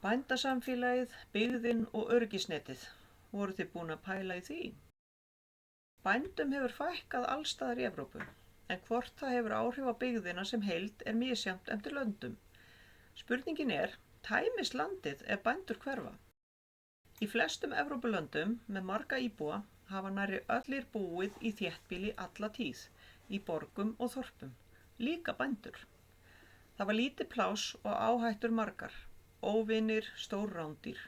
Bændasamfélagið, byggðin og öryggisnetið. Voruð þið búin að pæla í því? Bændum hefur fækkað alls staðar í Evrópu, en hvort það hefur áhrif á byggðina sem heild er misjafnt eftir löndum. Spurningin er, tæmist landið ef bændur hverfa? Í flestum Evrópulöndum með marga íbúa hafa nærri allir búið í þéttbýli alla tíð, í borgum og þorpum, líka bændur. Það var lítið pláss og áhættur margar, óvinir, stór rándýr.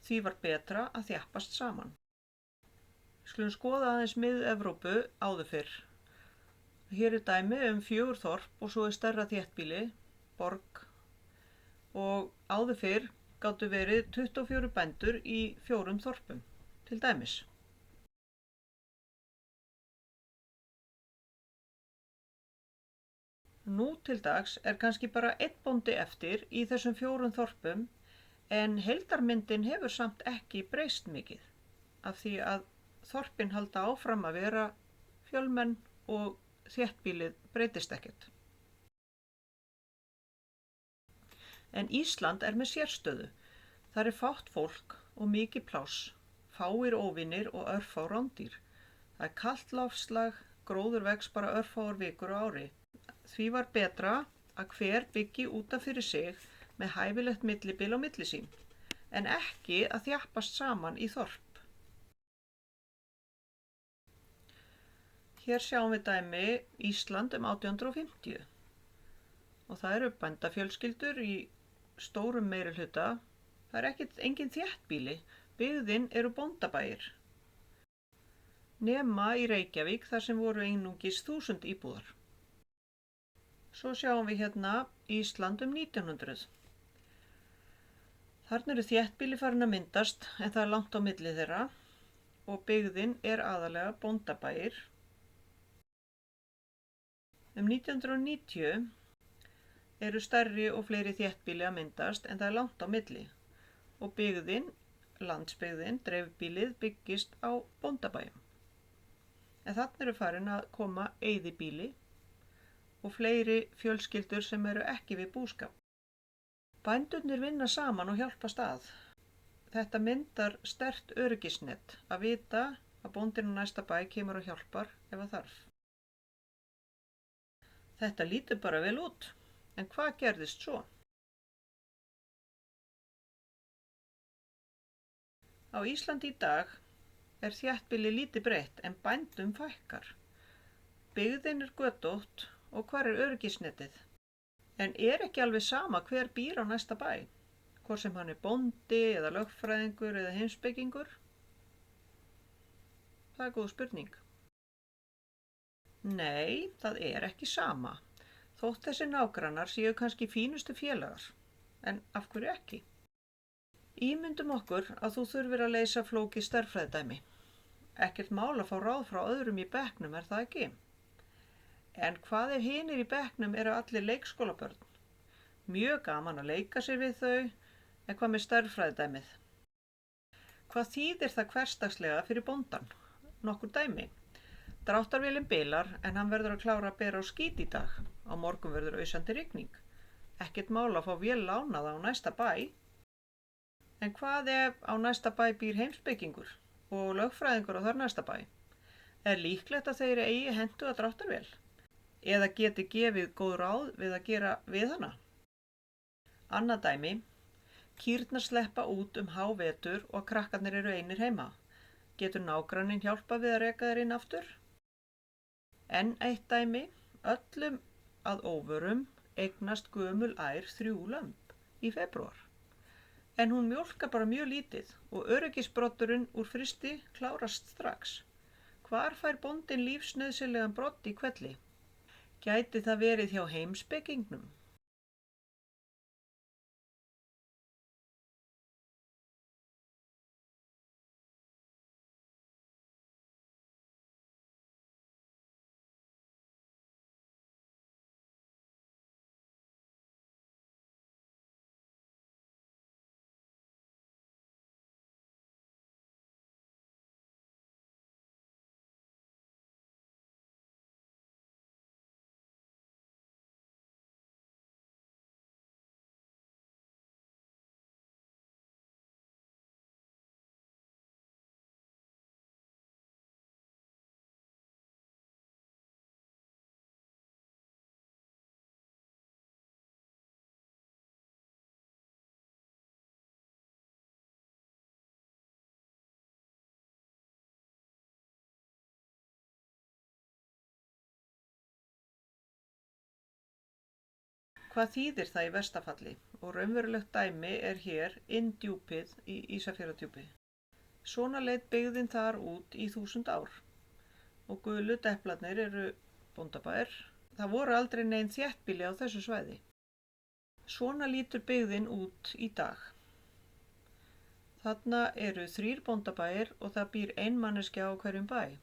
Því var betra að þjappast saman. Skulum skoða aðeins Mið-Evrópu áður fyrr. Hér er dæmi 4 þorp og svo er stærra þéttbýli, borg, og áður fyrr gátu verið 24 bændur í 4 þorpum, til dæmis. Nú til dags er kannski bara einn bóndi eftir í þessum 4 þorpum, en heildarmyndin hefur samt ekki breyst mikið, af því að þorpin halda áfram að vera fjölmenn og þéttbýlið breytist ekkert. En Ísland er með sérstöðu. Þar er fátt fólk og mikið pláss, fáir óvinir og örfá rándýr. Það er kalt loftslag, gróður vex bara örfáar vikur á ári. Því var betra að hver byggi út af fyrir sig með hæfilegt millibil á milli sín, en ekki að þjappast saman í þorp. Hér sjáum við dæmi Ísland 1850 og það eru bændafjölskyldur í stórum meirihluta. Það er engin þéttbýli, byggðin eru bóndabæir. Nema í Reykjavík þar sem voru einungis 1000 íbúðar. Svo sjáum við hérna Ísland 1900. Þarna eru þéttbýli farin að myndast en það er langt á milli þeirra og byggðin er aðalega bóndabæir. 1990 eru stærri og fleiri þéttbýli að myndast en það er langt á milli og byggðin, landsbyggðin, dreifbýlið byggist á bóndabæjum. En þarna eru farin að koma eyðibýli og fleiri fjölskyldur sem eru ekki við búskap. Bændurnir vinna saman og hjálpast að. Þetta myndar sterkt öryggisnet að vita að bóndinn á næsta bæ kemur og hjálpar ef það þarf. Þetta lítur bara vel út, en hvað gerðist svo? Á Íslandi í dag er þéttbýli lítið breytt en bændum fækkar. Byggðin er götótt og hvar er öryggisnetið? En er ekki alveg sama hver býr á næsta bæ, hvort sem hann er bóndi eða lögfræðingur eða heimspekingur? Það er góð spurning. Nei, það er ekki sama, þótt þessi nágrannar séu kannski fínustu félagar, en af hverju ekki? Ímyndum okkur að þú þurfir að leysa flókið stærðfræðidæmi. Ekkert mál að fá ráð frá öðrum í bekknum, er það ekki? En hvað ef hinir í bekknum eru allir leikskólabörn? Mjög gaman að leika sér við þau, en hvað með stærðfræðidæmið? Hvað þýðir það hversdagslega fyrir bóndann? Nokkur dæmi. Dráttarvélin bilar en hann verður að klára að bera á skít í dag. Á morgun verður ausandi rigning. Ekkert mál að fá vél lánaða á næsta bæ. En hvað ef á næsta bæ býr heimspekingur og lögfræðingur á þar næsta bæ? Er líklegt að þeir eigi hentuga dráttarvél? Eða geti gefið góð ráð við að gera við hana? Annað dæmi. Kýrnar sleppa út hávetur og krakkarnir eru einir heima. Getur nágranninn hjálpað við að reka þeir inn aftur? Enn eitt dæmi. Öllum að óvörum eignast gömul ær 3 lömb í febrúar. En hún mjólkar bara mjög lítið og öryggisbroddurinn úr frysti klárast strax. Hvar fær bóndinn lífsnauðsynlegan brodd í hvelli? Gæti það verið hjá heimspekingnum? hvað þýðir það í versta falli? Og raunverulegt dæmi er hér Inndjúpið í Ísafjarðardjúpi. Svona leit byggðin þar út í 1000 ár. Og gulu deplarnir eru bóndabæir. Það voru aldrei nein þéttbýli á þessu svæði. Svona lítur byggðin út í dag. Þarna eru 3 bóndabæir og það býr ein manneskja á hverjum bæ.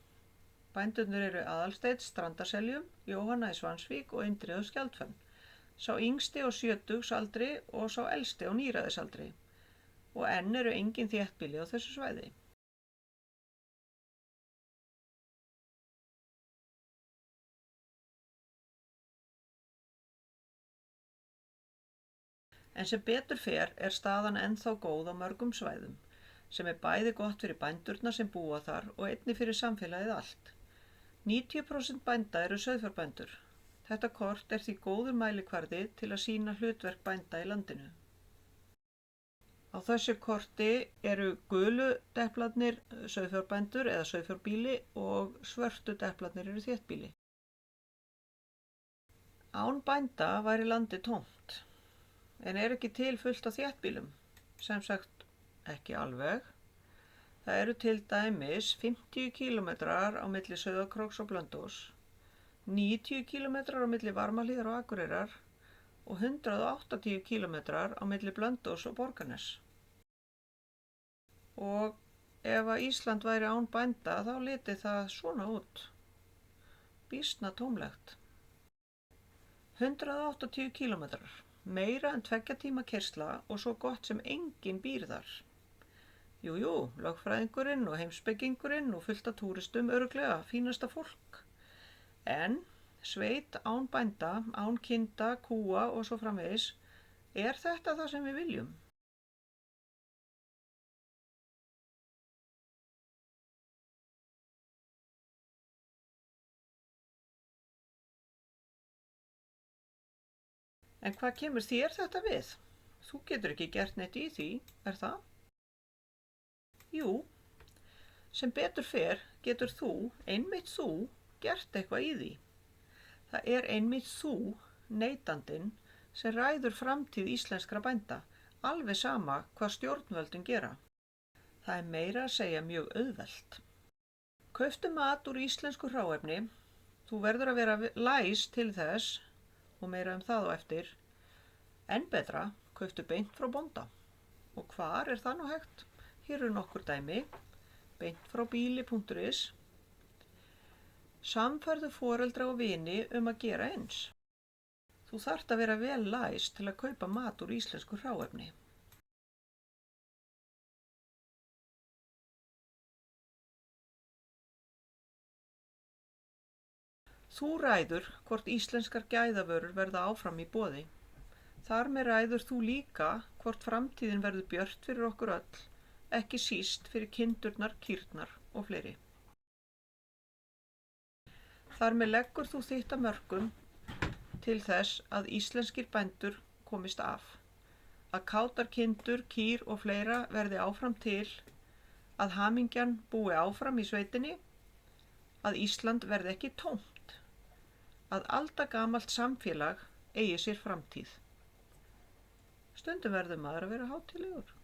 Bændurnir eru Aðalsteinn Strandaseljum, Jóhanna í Svansvík og Indriði á Skjaldfenn. Sá yngsti á 70-aldri og sá elsti á níræðisaldri. Og enn eru engin þéttbýli á þessu svæði. En sem betur fer er staðan ennþá góð á mörgum svæðum, sem er bæði gott fyrir bændurna sem búa þar og einnig fyrir samfélagið allt. 90% bænda eru sauðfjárbændur. Þetta kort er því góður mælikvarði til að sýna hlutverk bænda í landinu. Á þessu korti eru gulu deplarnir sauðfjárbændur eða sauðfjárbýli og svörtu deplarnir eru þéttbýli. Án bænda væri landið tómt, en er ekki til fullt af þéttbýlum, sem sagt ekki alveg. Það eru til dæmis 50 kílómetrar á milli Sauðárkróks og Blönduóss, 90 kílómetrar á milli Varmahlíðar og Akureyrar og 180 kílómetrar á milli Blönduóss og Borgarness. Og ef að Ísland væri án bænda þá liti það svona út. Býsna tómlegt. 180 kílómetrar, meira en 2 tíma keyrsla og svo gott sem enginn býr þar. Jú, lögfræðingurinn og heimspekingurinn og fullt af túristum örugglega fínasta fólk. En sveit án bænda, án kinda, kúa og svo framvegis, er þetta það sem við viljum? En hvað kemur þér þetta við? Þú getur ekki gert neitt í því, er það? Jú, sem betur fer getur þú, einmitt þú, gert eitthvað í því. Það er einmitt þú, neytandinn, sem ræður framtíð íslenskra bænda, alveg sama hvað stjórnvöldin gera. Það er meira að segja mjög auðvelt. Kauftu mat úr íslensku hráefni, þú verður að vera læs til þess, og meira það á eftir. Enn betra, kauftu beint frá bónda. Og hvar er það nú hægt? Hér eru nokkur dæmi. beintfrábýli.is. Samfærðu foreldra og vini að gera eins. Þú þarft að vera vel læs til að kaupa mat úr íslensku hráefni. Þú ræður hvort íslenskar gæðavörur verða áfram í boði. Þar með ræður þú líka hvort framtíðin verður björt fyrir okkur öll, ekki síst fyrir kindurnar, kýrnar og fleiri. Þar með leggur þú þitt af mörkum til þess að íslenskir bændur komist af, að kátar kindur, kýr og fleira verði áfram til, að hamingjan búi áfram í sveitinni, að Ísland verði ekki tómt, að aldagamalt samfélag eigi sér framtíð. Stundum verður maður að vera hátíðlegur.